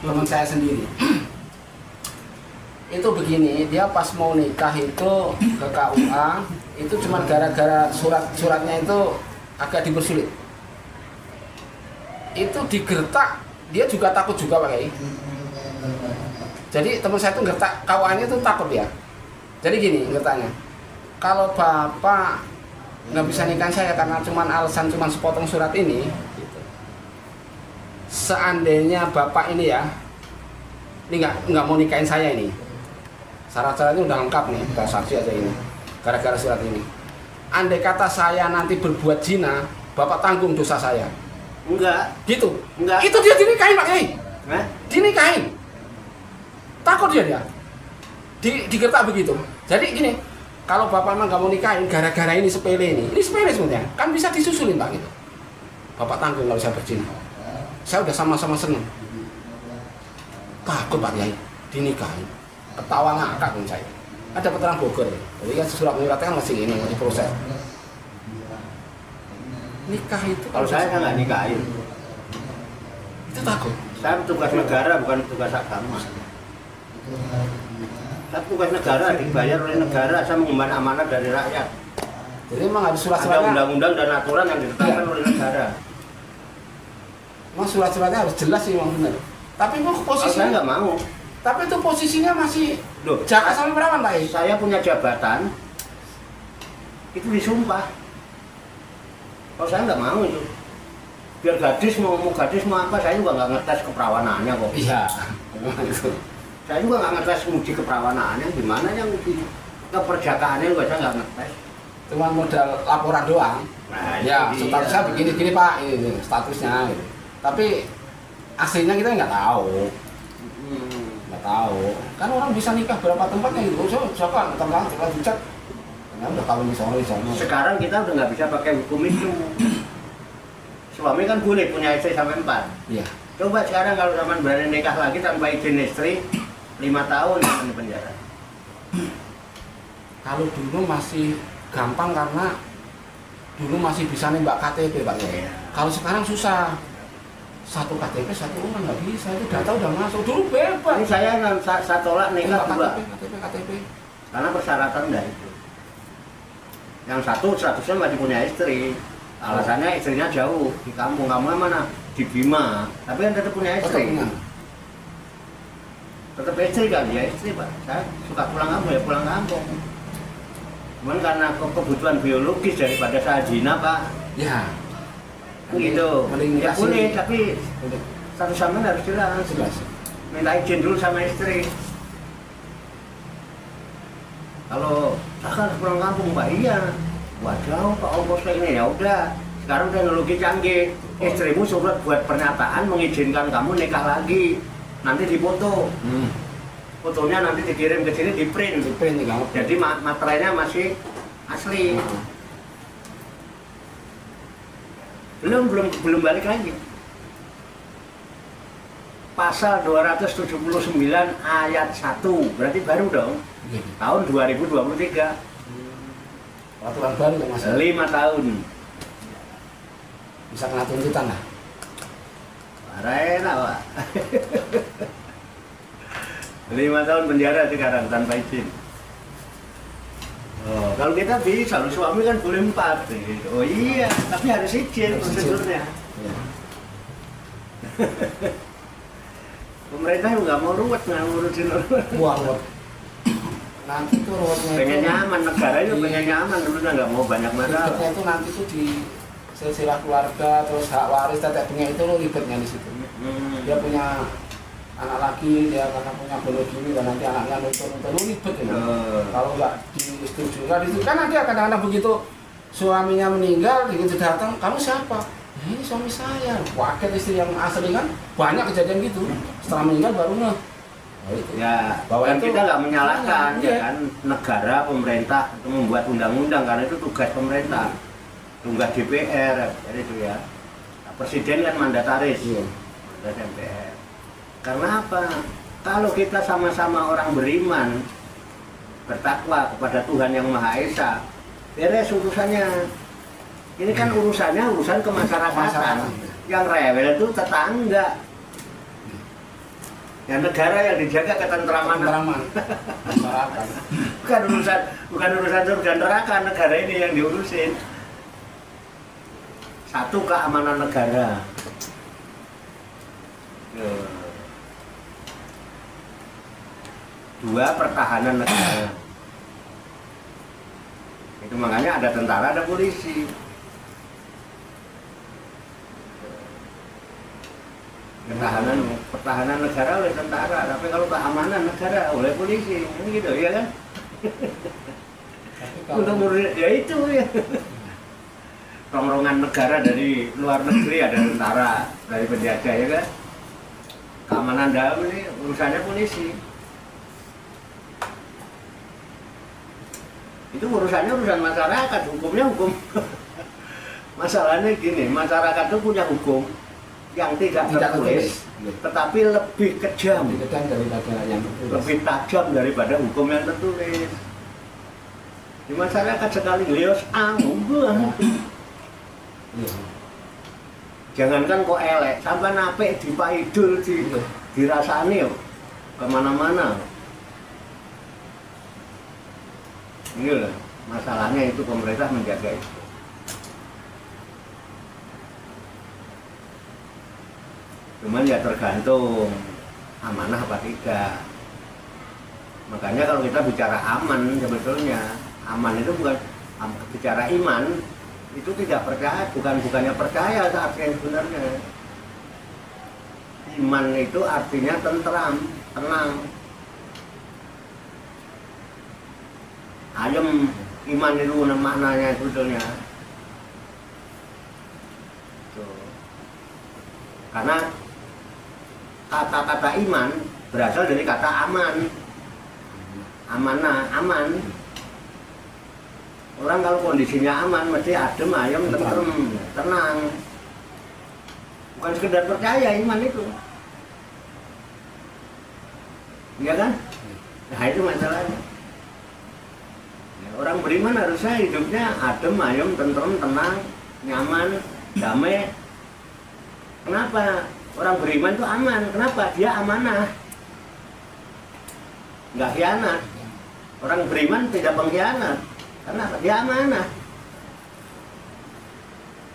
teman saya sendiri. Itu begini, dia pas mau nikah itu ke KUA, itu cuma gara-gara suratnya itu agak dipersulit. Itu digertak, dia juga takut juga Pak Kiai. Jadi teman saya itu gertak, KUA-nya itu takut ya. Jadi gini gertaknya, kalau Bapak nggak bisa nikahin saya karena alasan sepotong surat ini, gitu. Seandainya Bapak ini ya, ini nggak mau nikahin saya ini. Syarat-syaratnya udah lengkap nih, udah saksi aja ini. Gara-gara surat ini. Andai kata saya nanti berbuat zina, Bapak tanggung dosa saya. Enggak. Gitu. Enggak. Itu dia dinikahin Pak Kiai. Dinikahin. Takut dia. Digertak begitu. Jadi gini, kalau Bapak memang nggak mau nikahin gara-gara ini sepele ini sebenarnya. Kan bisa disusulin Pak gitu. Bapak tanggung kalau saya berzina. Saya udah sama-sama seneng. Takut Pak Kiai dinikahin. Ketawa ngakak kan saya. Ada peterang Bogor. Jadi kan surat menikahnya kan masih ini, masih proses. Nikah itu kalau saya kan nggak nikahin. Itu takut. Saya petugas negara bukan petugas agama. Saya petugas negara dibayar oleh negara, saya mengemban amanat dari rakyat. Jadi memang ada surat-suratnya. Ada undang-undang dan aturan yang ditetapkan oleh negara. Memang surat-suratnya harus jelas sih memang benar. Tapi kok posisinya saya nggak mau. Tapi itu posisinya masih loh, jaka sampai berapa Pak? Saya punya jabatan itu disumpah. Kalau saya nggak mau itu. Biar gadis mau gadis mau apa, saya juga nggak ngetes keperawanaannya kok. Iya. Saya juga nggak ngetes uji keperawanaannya, gimana yang uji keperjakaannya juga saya nggak ngetes. Cuma modal laporan doang. Nah, ya statusnya begini Pak, ini statusnya. Gitu. Tapi aslinya kita nggak tahu. Tahu kan orang bisa nikah berapa tempatnya gitu, siapa tentang dicat karena udah kawin di sana. Sekarang kita udah nggak bisa pakai hukum itu. Suami kan boleh punya istri sampai 4. Iya. Coba sekarang kalau zaman berani nikah lagi tanpa izin istri 5 tahun di penjara. Kalau dulu masih gampang karena dulu masih bisa nembak KTP Pak ya. Kalau sekarang susah. Satu KTP satu orang nggak bisa, itu data udah masuk dulu bebas. Ini saya tolak nikah juga KTP karena persyaratan dah itu. Yang satu statusnya masih punya istri, alasannya istrinya jauh di kampung, kamu mana di Bima, tapi kan tetap punya istri. Tetap istri kan, ya istri Pak. Saya suka pulang kampung ya pulang kampung. Cuman karena kebutuhan biologis daripada saya zina Pak. Ya. Gitu, ya boleh, tapi satu sama harus jelas. Minta izin dulu sama istri. Kalau saya pulang kampung Pak, iya. Wah jauh Pak, ongkosnya ini ya udah. Sekarang teknologi canggih. Istrimu surat buat pernyataan mengizinkan kamu nikah lagi. Nanti difoto. Fotonya nanti dikirim ke sini, di print. Jadi materialnya masih asli. Belum balik lagi. Pasal 279 ayat 1 berarti baru dong. Tahun 2023. Peraturan baru Mas. 5 tahun. Bisa kena tuntutan lah. Parah Pak. 5 tahun penjara sekarang tanpa izin. Oh, kalau kita bisa, suami kan boleh 4 gitu. Oh iya, tapi harus izin prosedurnya. Ya. Pemerintah juga nggak mau ruwet, nggak ngurusin ruwet. Ruwet. Nanti tuh ruwetnya pengen nyaman, negara itu pengen nyaman, dulunya nggak mau banyak masalah. Ribetnya itu nanti tuh di silsilah keluarga, terus hak waris, tetek bengek itu lo ribetnya di situ. Dia punya anak lagi, dia karena punya bonus gini dan nanti anaknya nonton ribet ya. Kalau nggak disetujui, nggak disetujui kan nanti kadang-kadang begitu suaminya meninggal, begitu datang, kamu siapa? Nah, ini suami saya. Wakil istri yang asli kan banyak kejadian gitu. Setelah meninggal baru ngeh. Ya, bahwa kita nggak menyalahkan, ya kan negara, pemerintah itu membuat undang-undang karena itu tugas pemerintah, tugas DPR, itu ya. Presiden kan mandataris, mandat MPR. Karena apa? Kalau kita sama-sama orang beriman, bertakwa kepada Tuhan Yang Maha Esa, beres urusannya. Ini kan urusannya urusan kemasyarakatan. Yang rewel itu tetangga. Ya negara yang dijaga ketentraman masyarakat. bukan urusan surga neraka, negara ini yang diurusin. Satu, keamanan negara. Dua, pertahanan negara. Itu makanya ada tentara, ada polisi. Pertahanan negara oleh tentara, tapi kalau keamanan negara oleh polisi, gitu ya kan? Untuk ya itu ya. Rongrongan negara dari luar negeri ada tentara, dari penjajah ya kan? Keamanan dalam ini urusannya polisi. Itu urusannya urusan masyarakat, hukumnya hukum. Masalahnya gini, masyarakat itu punya hukum yang tidak tertulis, tetapi lebih kejam, daripada yang tertulis. Lebih tajam daripada hukum yang tertulis. Di masyarakat sekali lios jangankan kok elek, sampai nape dipaidul dirasani yo kemana-mana. Ini loh, masalahnya itu pemerintah menjaga itu. Cuman ya tergantung amanah apa tidak. Makanya kalau kita bicara aman, sebetulnya aman itu bukan bicara iman, itu tidak percaya, bukannya percaya artinya sebenarnya. Iman itu artinya tentram, tenang. Ayem, iman itu maknanya sebetulnya. Karena kata-kata iman berasal dari kata aman. Amanah, aman. Orang kalau kondisinya aman mesti adem, ayem, tentrem, tenang. Bukan sekedar percaya iman itu. Iya kan? Nah itu masalahnya. Ya, orang beriman harusnya hidupnya adem, ayem, tentrem, tenang, nyaman, damai. Kenapa? Orang beriman itu aman. Kenapa? Dia amanah. Nggak khianat. Orang beriman tidak pengkhianat. Kenapa? Dia amanah.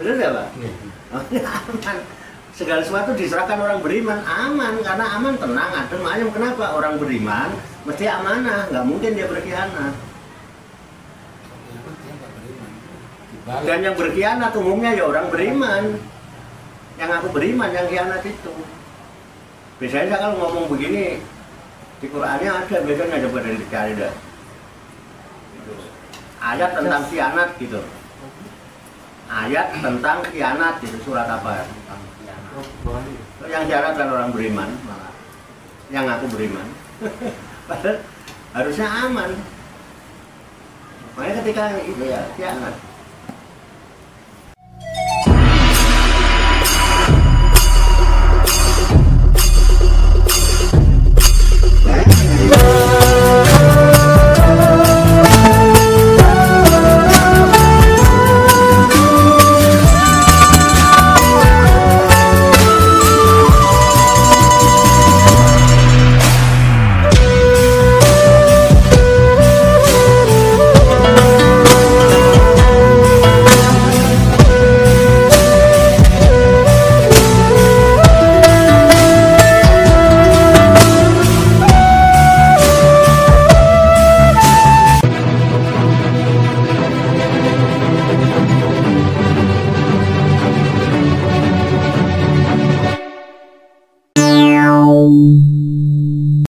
Benar nggak Pak? Aman. Segala sesuatu diserahkan orang beriman aman. Karena aman, tenang, adem, ayem. Kenapa? Orang beriman mesti amanah. Nggak mungkin dia berkhianat. Dan yang berkhianat umumnya ya orang beriman. Yang aku beriman, yang khianat itu. Biasanya saya kalau ngomong begini, di Qur'annya ada, biasanya coba dari dicari dah. Ayat tentang khianat gitu. Ayat tentang khianat itu surat apa? Yang khianat kan orang beriman malah. Yang aku beriman. Padahal harusnya aman. Makanya ketika itu ya khianat.